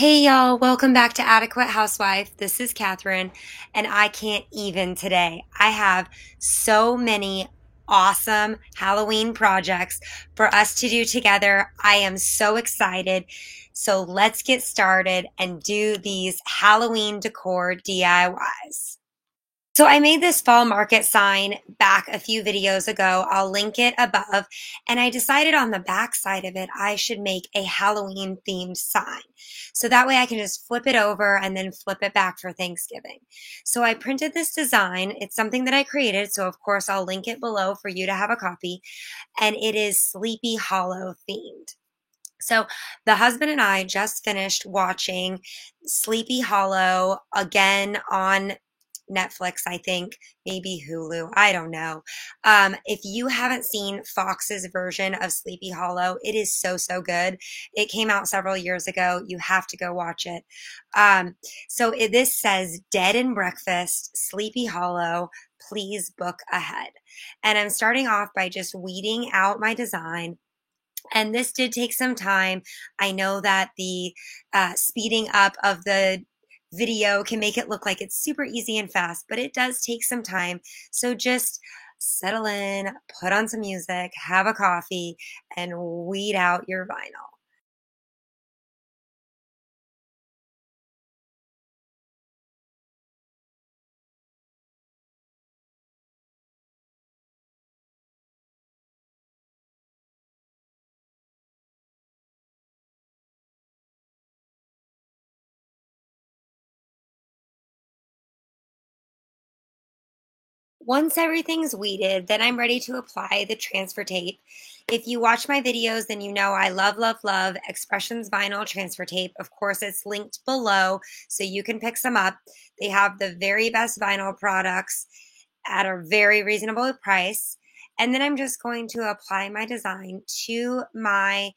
Hey y'all, welcome back to Adequate Housewife. This is Catherine, and I can't even today. I have so many awesome Halloween projects for us to do together. I am so excited. So let's get started and do these Halloween decor DIYs. So I made this fall market sign back a few videos ago. I'll link it above. And I decided on the back side of it, I should make a Halloween themed sign. So that way I can just flip it over and then flip it back for Thanksgiving. So I printed this design. It's something that I created. So of course I'll link it below for you to have a copy. And it is Sleepy Hollow themed. So the husband and I just finished watching Sleepy Hollow again on Netflix, I think, maybe Hulu. I don't know. If you haven't seen Fox's version of Sleepy Hollow, it is so, so good. It came out several years ago. You have to go watch it. This says Dead and Breakfast, Sleepy Hollow, please book ahead. And I'm starting off by just weeding out my design. And this did take some time. I know that the speeding up of the video can make it look like it's super easy and fast, but it does take some time. So just settle in, put on some music, have a coffee, and weed out your vinyl. Once everything's weeded, then I'm ready to apply the transfer tape. If you watch my videos, then you know I love, love, love Expressions vinyl transfer tape. Of course, it's linked below so you can pick some up. They have the very best vinyl products at a very reasonable price. And then I'm just going to apply my design to my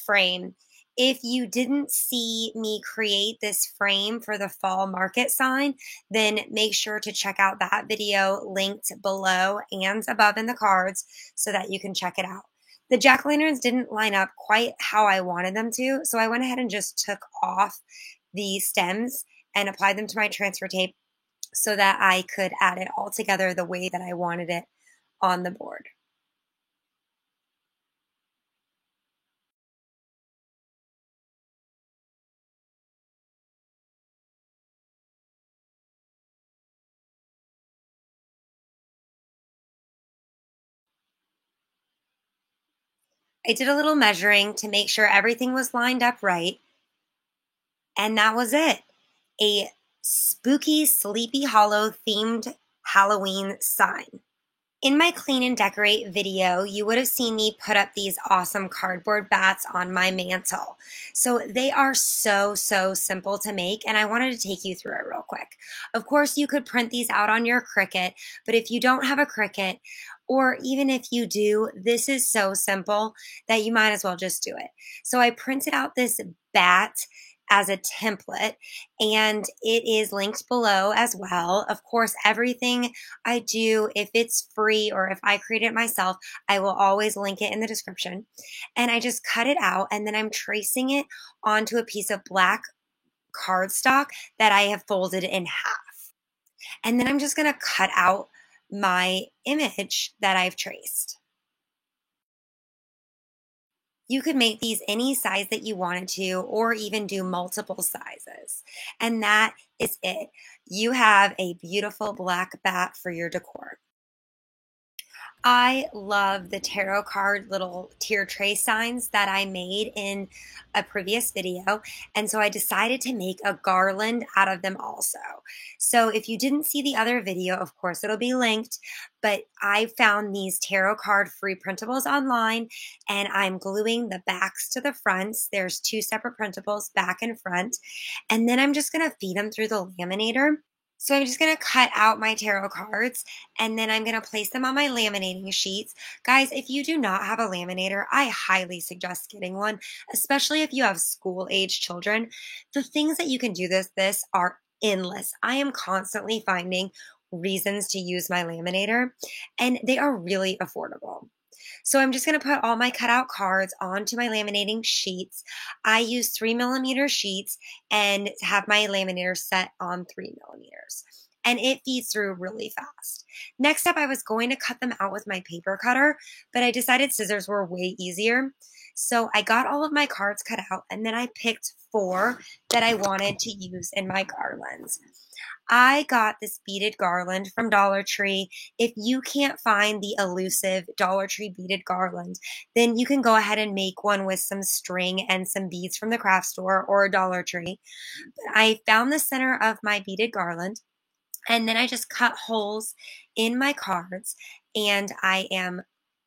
frame. If you didn't see me create this frame for the fall market sign, then make sure to check out that video linked below and above in the cards so that you can check it out. The jack-o'-lanterns didn't line up quite how I wanted them to, so I went ahead and just took off the stems and applied them to my transfer tape so that I could add it all together the way that I wanted it on the board. I did a little measuring to make sure everything was lined up right, and that was it. A spooky Sleepy Hollow themed Halloween sign. In my clean and decorate video, you would have seen me put up these awesome cardboard bats on my mantle. So they are so, so simple to make, and I wanted to take you through it real quick. Of course, you could print these out on your Cricut, but if you don't have a Cricut, or even if you do, this is so simple that you might as well just do it. So I printed out this bat as a template, and it is linked below as well. Of course, everything I do, if it's free or if I create it myself, I will always link it in the description. And I just cut it out, and then I'm tracing it onto a piece of black cardstock that I have folded in half. And then I'm just going to cut out my image that I've traced. You could make these any size that you wanted to, or even do multiple sizes. And that is it. You have a beautiful black bat for your decor. I love the tarot card little tier tray signs that I made in a previous video. And so I decided to make a garland out of them also. So if you didn't see the other video, of course it'll be linked, but I found these tarot card free printables online, and I'm gluing the backs to the fronts. There's two separate printables, back and front. And then I'm just going to feed them through the laminator. So I'm just going to cut out my tarot cards, and then I'm going to place them on my laminating sheets. Guys, if you do not have a laminator, I highly suggest getting one, especially if you have school-age children. The things that you can do this are endless. I am constantly finding reasons to use my laminator, and they are really affordable. So I'm just going to put all my cutout cards onto my laminating sheets. I use 3mm sheets and have my laminator set on 3mm. And it feeds through really fast. Next up, I was going to cut them out with my paper cutter, but I decided scissors were way easier. So I got all of my cards cut out, and then I picked 4 that I wanted to use in my garlands. I got this beaded garland from Dollar Tree. If you can't find the elusive Dollar Tree beaded garland, then you can go ahead and make one with some string and some beads from the craft store or Dollar Tree. I found the center of my beaded garland, and then I just cut holes in my cards, and I am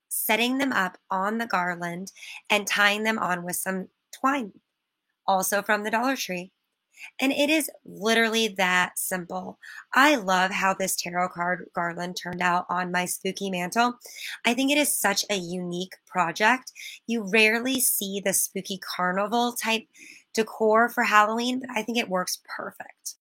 setting them up on the garland and tying them on with some twine, also from the Dollar Tree. And it is literally that simple. I love how this tarot card garland turned out on my spooky mantle. I think it is such a unique project. You rarely see the spooky carnival type decor for Halloween, but I think it works perfect.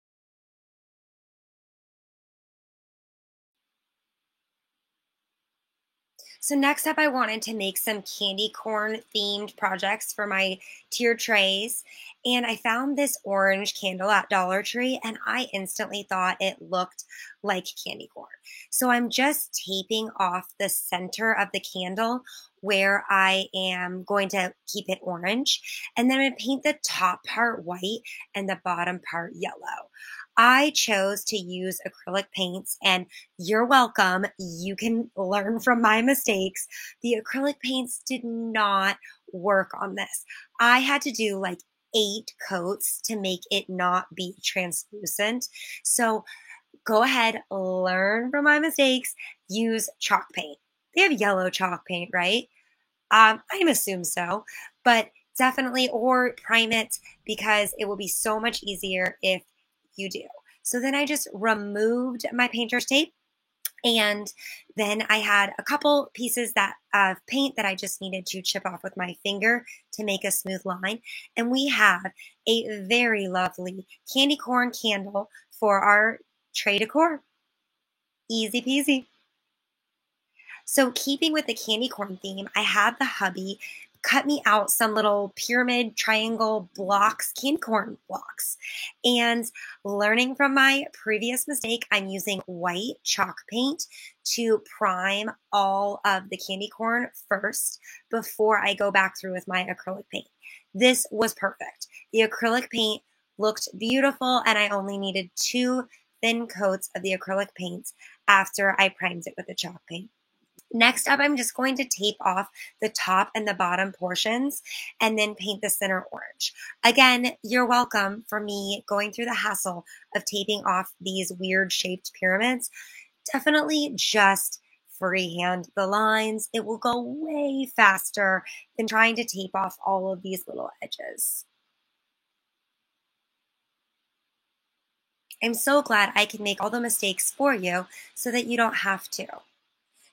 So next up, I wanted to make some candy corn themed projects for my tier trays. And I found this orange candle at Dollar Tree, and I instantly thought it looked like candy corn. So I'm just taping off the center of the candle where I am going to keep it orange. And then I'm going to paint the top part white and the bottom part yellow. I chose to use acrylic paints, and you're welcome. You can learn from my mistakes. The acrylic paints did not work on this. I had to do like 8 coats to make it not be translucent. So go ahead, learn from my mistakes, use chalk paint. They have yellow chalk paint, right? I assume so, but definitely, or prime it because it will be so much easier if you do. So then I just removed my painter's tape, and then I had a couple pieces of paint that I just needed to chip off with my finger to make a smooth line. And we have a very lovely candy corn candle for our tray decor. Easy peasy. So keeping with the candy corn theme, I had the hubby cut me out some little pyramid triangle blocks, candy corn blocks. And learning from my previous mistake, I'm using white chalk paint to prime all of the candy corn first before I go back through with my acrylic paint. This was perfect. The acrylic paint looked beautiful, and I only needed 2 thin coats of the acrylic paint after I primed it with the chalk paint. Next up, I'm just going to tape off the top and the bottom portions and then paint the center orange. Again, you're welcome for me going through the hassle of taping off these weird shaped pyramids. Definitely just freehand the lines. It will go way faster than trying to tape off all of these little edges. I'm so glad I can make all the mistakes for you so that you don't have to.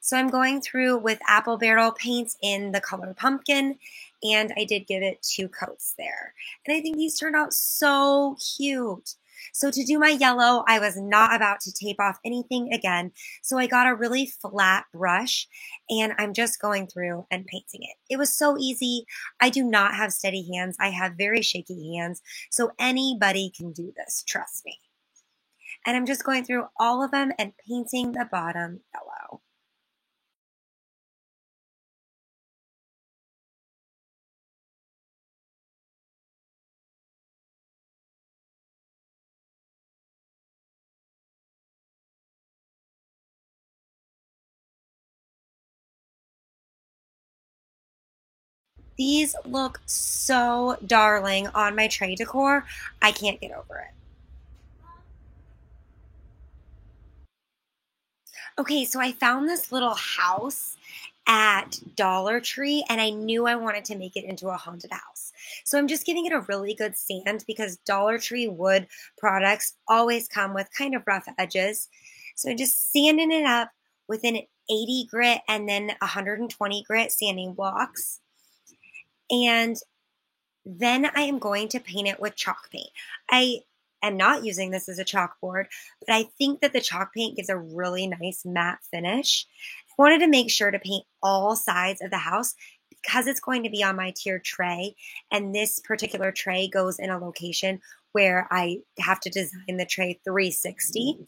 So I'm going through with apple barrel paints in the color pumpkin, and I did give it 2 coats there. And I think these turned out so cute. So to do my yellow, I was not about to tape off anything again. So I got a really flat brush, and I'm just going through and painting it. It was so easy. I do not have steady hands. I have very shaky hands. So anybody can do this, trust me. And I'm just going through all of them and painting the bottom yellow. These look so darling on my tray decor. I can't get over it. Okay, so I found this little house at Dollar Tree, and I knew I wanted to make it into a haunted house. So I'm just giving it a really good sand because Dollar Tree wood products always come with kind of rough edges. So I'm just sanding it up with an 80 grit and then 120 grit sanding blocks. And then I am going to paint it with chalk paint. I and not using this as a chalkboard, but I think that the chalk paint gives a really nice matte finish. I wanted to make sure to paint all sides of the house because it's going to be on my tiered tray, and this particular tray goes in a location where I have to design the tray 360.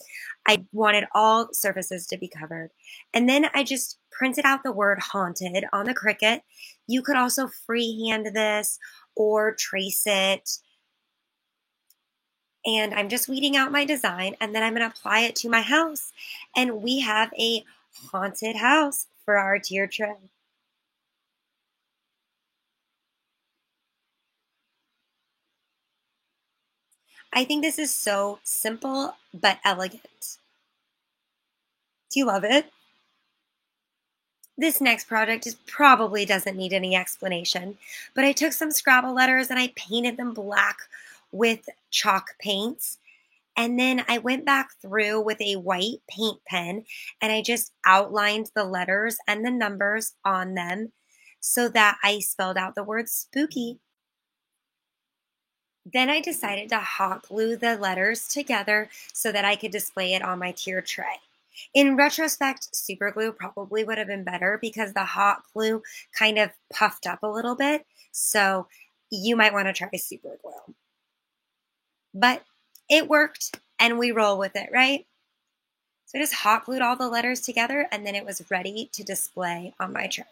I wanted all surfaces to be covered. And then I just printed out the word haunted on the Cricut. You could also freehand this or trace it. And I'm just weeding out my design, and then I'm going to apply it to my house. And we have a haunted house for our tier tray. I think this is so simple but elegant. Do you love it? This next project probably doesn't need any explanation, but I took some Scrabble letters and I painted them black with chalk paints. And then I went back through with a white paint pen and I just outlined the letters and the numbers on them so that I spelled out the word spooky. Then I decided to hot glue the letters together so that I could display it on my tier tray. In retrospect, super glue probably would have been better because the hot glue kind of puffed up a little bit. So you might want to try super glue. But it worked and we roll with it, right? So I just hot glued all the letters together and then it was ready to display on my tray.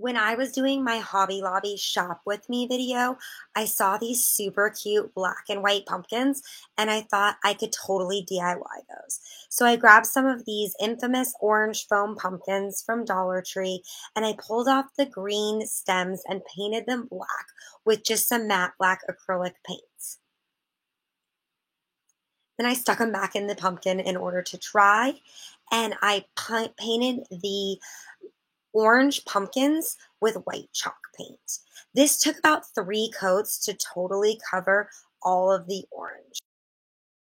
When I was doing my Hobby Lobby shop with me video, I saw these super cute black and white pumpkins and I thought I could totally DIY those. So I grabbed some of these infamous orange foam pumpkins from Dollar Tree and I pulled off the green stems and painted them black with just some matte black acrylic paints. Then I stuck them back in the pumpkin in order to dry and I painted the orange pumpkins with white chalk paint. This took about 3 coats to totally cover all of the orange.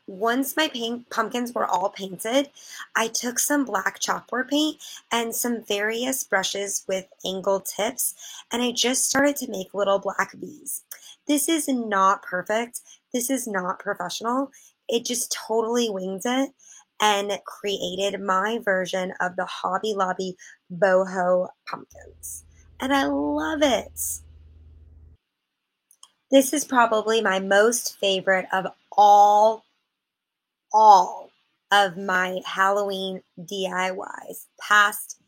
Once my pumpkins were all painted, I took some black chalkboard paint and some various brushes with angled tips, and I just started to make little black V's. This is not perfect. This is not professional. It just totally winged it and created my version of the Hobby Lobby boho pumpkins. And I love it. This is probably my most favorite of all of my Halloween DIYs, past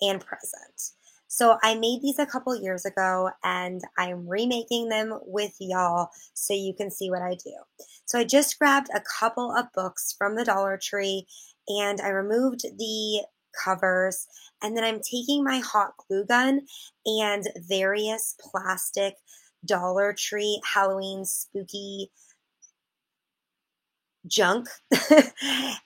and present. So I made these a couple years ago and I'm remaking them with y'all so you can see what I do. So I just grabbed a couple of books from the Dollar Tree and I removed the covers, and then I'm taking my hot glue gun and various plastic Dollar Tree Halloween spooky junk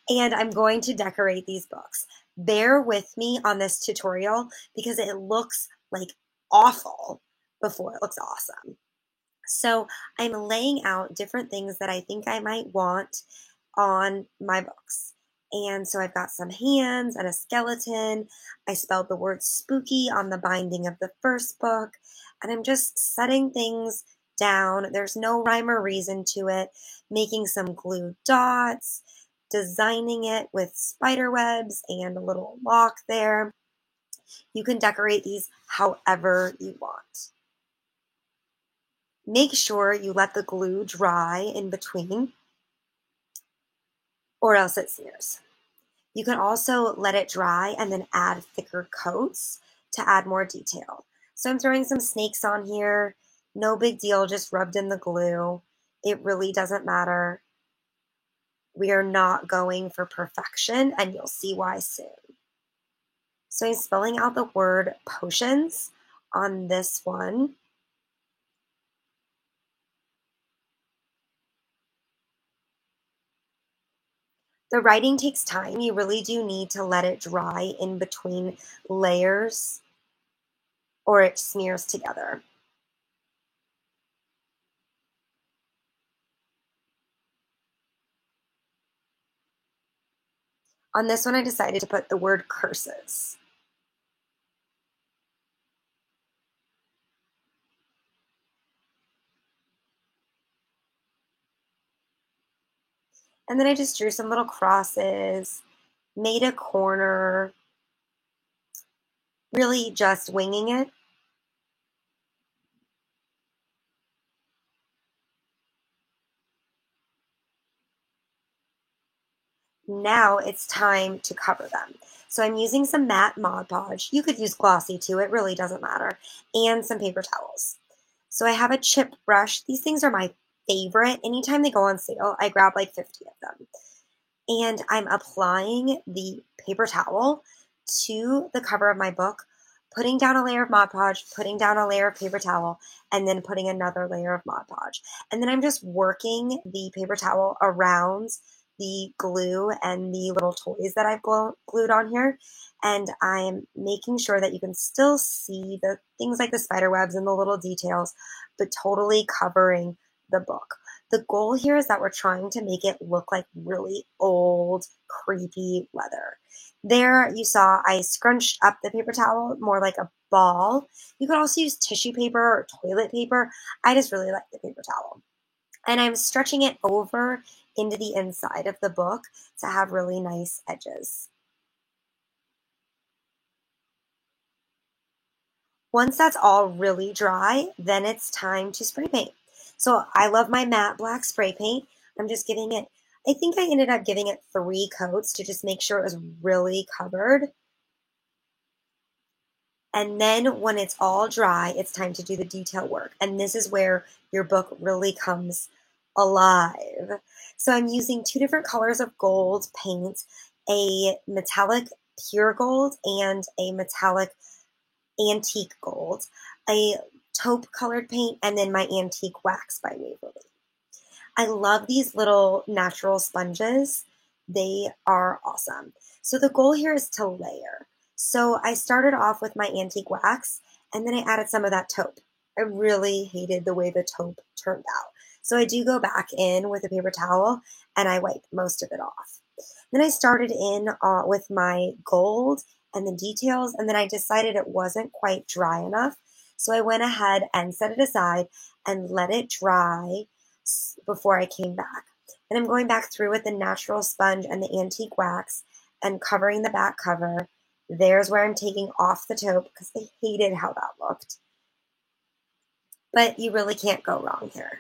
and I'm going to decorate these books. Bear with me on this tutorial because it looks like awful before it looks awesome. So I'm laying out different things that I think I might want on my books. And so I've got some hands and a skeleton. I spelled the word spooky on the binding of the first book. And I'm just setting things down. There's no rhyme or reason to it. Making some glue dots, designing it with spider webs and a little lock there. You can decorate these however you want. Make sure you let the glue dry in between or else it smears. You can also let it dry and then add thicker coats to add more detail. So I'm throwing some snakes on here. No big deal, just rubbed in the glue. It really doesn't matter. We are not going for perfection, and you'll see why soon. So I'm spelling out the word potions on this one. The writing takes time. You really do need to let it dry in between layers or it smears together. On this one, I decided to put the word curses. And then I just drew some little crosses, made a corner, really just winging it. Now it's time to cover them. So I'm using some matte Mod Podge. You could use glossy too, it really doesn't matter. And some paper towels. So I have a chip brush. These things are my favorite. Anytime they go on sale, I grab like 50 of them. And I'm applying the paper towel to the cover of my book, putting down a layer of Mod Podge, putting down a layer of paper towel, and then putting another layer of Mod Podge. And then I'm just working the paper towel around the glue and the little toys that I've glued on here. And I'm making sure that you can still see the things like the spider webs and the little details, but totally covering the book. The goal here is that we're trying to make it look like really old, creepy leather. There you saw I scrunched up the paper towel more like a ball. You could also use tissue paper or toilet paper. I just really like the paper towel. And I'm stretching it over into the inside of the book to have really nice edges. Once that's all really dry, then it's time to spray paint. So I love my matte black spray paint. I'm just giving it, I think I ended up giving it 3 coats to just make sure it was really covered. And then when it's all dry, it's time to do the detail work. And this is where your book really comes alive. So I'm using 2 different colors of gold paint, a metallic pure gold and a metallic antique gold, a taupe colored paint, and then my antique wax by Waverly. I love these little natural sponges. They are awesome. So the goal here is to layer. So I started off with my antique wax, and then I added some of that taupe. I really hated the way the taupe turned out. So I do go back in with a paper towel, and I wipe most of it off. Then I started in with my gold and the details, and then I decided it wasn't quite dry enough. So I went ahead and set it aside and let it dry before I came back. And I'm going back through with the natural sponge and the antique wax and covering the back cover. There's where I'm taking off the taupe because I hated how that looked. But you really can't go wrong here.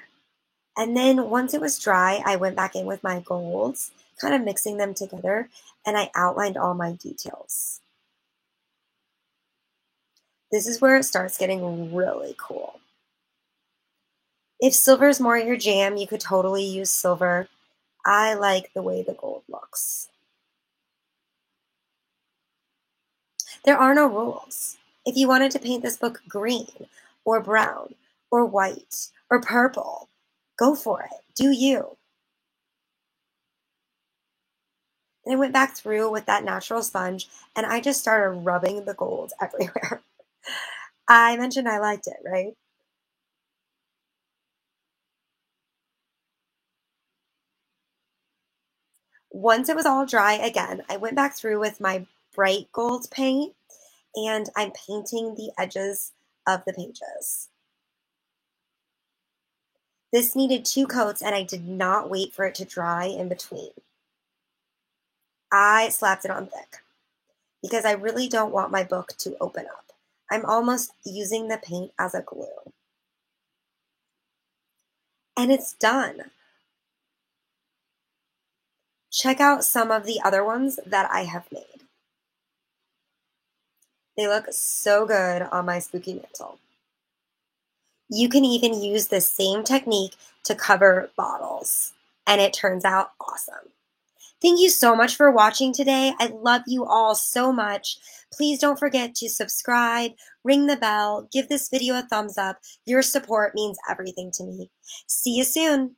And then once it was dry, I went back in with my golds, kind of mixing them together, and I outlined all my details. This is where it starts getting really cool. If silver is more your jam, you could totally use silver. I like the way the gold looks. There are no rules. If you wanted to paint this book green or brown or white or purple, go for it. Do you. And I went back through with that natural sponge and I just started rubbing the gold everywhere. I mentioned I liked it, right? Once it was all dry again, I went back through with my bright gold paint and I'm painting the edges of the pages. This needed 2 coats and I did not wait for it to dry in between. I slapped it on thick because I really don't want my book to open up. I'm almost using the paint as a glue. And it's done. Check out some of the other ones that I have made. They look so good on my spooky mantle. You can even use the same technique to cover bottles, and it turns out awesome. Thank you so much for watching today. I love you all so much. Please don't forget to subscribe, ring the bell, give this video a thumbs up. Your support means everything to me. See you soon.